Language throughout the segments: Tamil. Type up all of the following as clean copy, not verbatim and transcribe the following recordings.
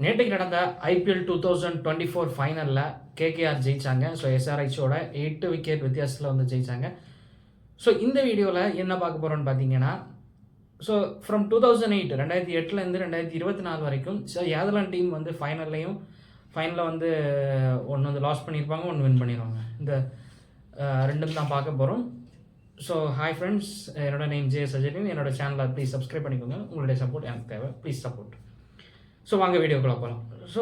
நேற்றைக்கு நடந்த ஐபிஎல் 2024 ஃபைனலில் கேகேஆர் ஜெயிச்சாங்க. ஸோ எஸ்ஆர்ஹெச்சோட 8 விக்கெட் வித்தியாசத்தில் வந்து ஜெயிச்சாங்க. ஸோ இந்த வீடியோவில் என்ன பார்க்க போகிறோன்னு பார்த்தீங்கன்னா, ஸோ ஃப்ரம் 2008 2008லேருந்து 2024 வரைக்கும் ஸோ யாதெல்லாம் டீம் வந்து ஃபைனலில் வந்து ஒன்று வந்து லாஸ் பண்ணியிருப்பாங்க, ஒன்று வின் பண்ணிடுவாங்க. இந்த ரெண்டும் தான் பார்க்க போகிறோம். ஸோ ஹாய் ஃப்ரெண்ட்ஸ், என்னோட நேம் ஜே சஜனின். என்னோட சேனலை ப்ளீஸ் சப்ஸ்கிரைப் பண்ணிக்கோங்க. உங்களுடைய சப்போர்ட் எனக்கு தேவை, ப்ளீஸ் சப்போர்ட். ஸோ வாங்க வீடியோக்குள்ளே போகலாம். ஸோ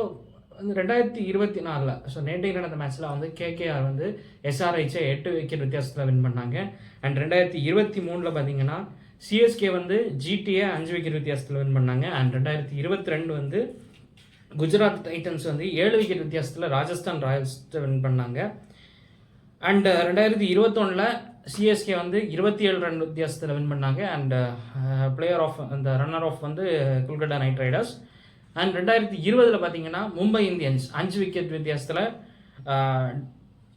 2024 ஸோ நேற்றைக்கு நடந்த மேட்ச்சில் வந்து கேகேஆர் வந்து எஸ்ஆர்ஹெச்சை 8 விக்கெட் வித்தியாசத்தில் வின் பண்ணாங்க. அண்ட் 2023 பார்த்தீங்கன்னா சிஎஸ்கே வந்து ஜிடிஏ 5 விக்கெட் வித்தியாசத்தில் வின் பண்ணாங்க. அண்ட் 2022 வந்து குஜராத் டைட்டன்ஸ் வந்து 7 விக்கெட் வித்தியாசத்தில் ராஜஸ்தான் ராயல்ஸ் வின் பண்ணாங்க. அண்ட் 2021 சிஎஸ்கே வந்து 27 ரன் வித்தியாசத்தில் வின் பண்ணாங்க. அண்ட் பிளேயர் ஆஃப் அந்த ரன்னர் ஆஃப் வந்து கொல்கட்டா நைட் ரைடர்ஸ். அண்ட் 2020 பார்த்தீங்கன்னா மும்பை இந்தியன்ஸ் 5 விக்கெட் வித்தியாசத்தில்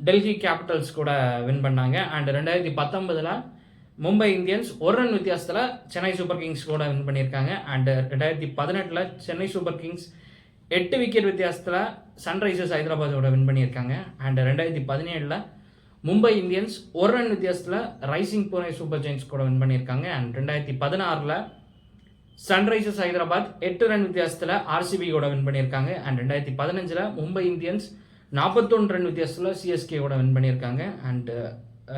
டெல்லி கேபிட்டல்ஸ் கூட வின் பண்ணாங்க. அண்ட் 2019 மும்பை இந்தியன்ஸ் 1 ரன் வித்தியாசத்தில் சென்னை சூப்பர் கிங்ஸ் கூட வின் பண்ணியிருக்காங்க. And 2018 Chennai super Kings 8 wicket வித்தியாசத்தில் சன்ரைசர்ஸ் ஹைதராபாத்தோட வின் பண்ணியிருக்காங்க. அண்ட் 2017 மும்பை இந்தியன்ஸ் 1 ரன் வித்தியாசத்தில் ரைசிங் புனே சூப்பர் ஜெயின்ஸ் கூட வின் பண்ணியிருக்காங்க. அண்ட் 2016 சன்ரைசர்ஸ் ஹைதராபாத் 8 ரன் வித்தியாசத்தில் ஆர்சிபி கூட வின் பண்ணியிருக்காங்க. அண்ட் 2015 மும்பை இந்தியன்ஸ் 41 ரன் வித்தியாசத்தில் சிஎஸ்கே கூட வின் பண்ணியிருக்காங்க. And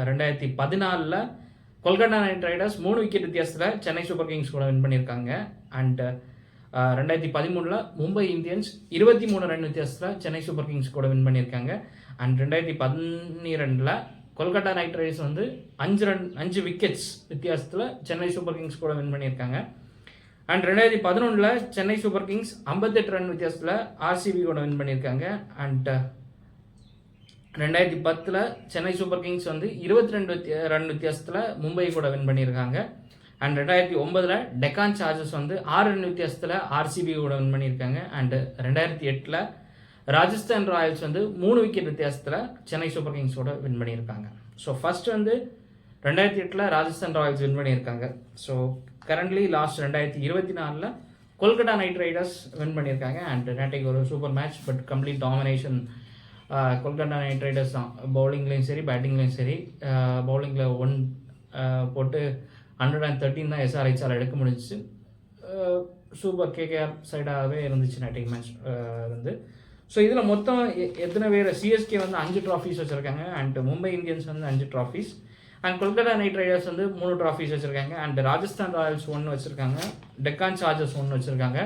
2014 Kolkata night Riders 3 wicket வித்தியாசத்தில் சென்னை சூப்பர் கிங்ஸ் கூட வின் பண்ணியிருக்காங்க. அண்ட் 2013 மும்பை இந்தியன்ஸ் 23 ரன் வித்தியாசத்தில் சென்னை சூப்பர் கிங்ஸ் கூட வின் பண்ணியிருக்காங்க. அண்ட் 2012 கொல்கட்டா நைட் ரைடர்ஸ் வந்து 5 விக்கெட்ஸ் வித்தியாசத்தில் சென்னை சூப்பர் கிங்ஸ் கூட வின் பண்ணியிருக்காங்க. And 2011 Chennai super Kings 58 run வித்தியாசத்தில் ஆர்சிபி கூட வின் பண்ணியிருக்காங்க. அண்ட் 2010 சென்னை சூப்பர் கிங்ஸ் வந்து 22 ரன் வித்தியாசத்தில் மும்பை கூட வின் பண்ணியிருக்காங்க. அண்ட் 2009 டெக்கான் சார்ஜர்ஸ் வந்து 6 ரன் வித்தியாசத்தில் ஆர்சிபி கூட வின் பண்ணியிருக்காங்க. அண்ட் 2008 ராஜஸ்தான் ராயல்ஸ் வந்து 3 விக்கெட் வித்தியாசத்தில் சென்னை சூப்பர் கிங்ஸோட வின் பண்ணியிருக்காங்க. ஸோ ஃபர்ஸ்ட் வந்து 2008 ராஜஸ்தான் ராயல்ஸ் வின் பண்ணியிருக்காங்க. So currently last 2024 Kolkata night Riders win பண்ணியிருக்காங்க. அண்ட் நேற்றைக்கு ஒரு super match, but complete domination Kolkata night Riders தான். பவுலிங்லேயும் சரி பேட்டிங்லேயும் சரி. பவுலிங்கில் 1 போட்டு 113 தான் எஸ்ஆர்ஹெச்ஆல் எடுக்க முடிஞ்சிச்சு. சூப்பர் கேகேஆர் சைடாகவே இருந்துச்சு நேற்றைக்கு மேட்ச் வந்து. ஸோ இதில் மொத்தம் எத்தனை பேர், சிஎஸ்கே வந்து 5 ட்ராஃபீஸ் வச்சுருக்காங்க. அண்ட் மும்பை இந்தியன்ஸ் வந்து 5 trophies. And Kolkata night Riders வந்து 3 ட்ராஃபீஸ் வச்சுருக்காங்க. அண்ட் ராஜஸ்தான் ராயல்ஸ் 1 வச்சுருக்காங்க. டெக்கான் சார்ஜர்ஸ் 1 வச்சுருக்காங்க.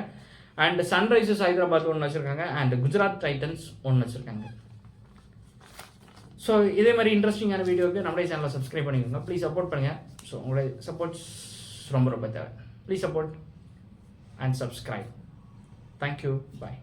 அண்ட் சன்ரைசர்ஸ் ஹைதராபாத் 1 வச்சுருக்காங்க. அண்ட் குஜராத் டைட்டன்ஸ் 1 வச்சுருக்காங்க. ஸோ இதே மாதிரி இன்ட்ரெஸ்டிங்கான வீடியோவுக்கு நம்மளே சேனலை சப்ஸ்கிரைப் பண்ணிக்கோங்க. ப்ளீஸ் சப்போர்ட் பண்ணுங்கள். ஸோ உங்களுடைய சப்போர்ட்ஸ் ரொம்ப தேவை. Please support and subscribe. Thank you. Bye.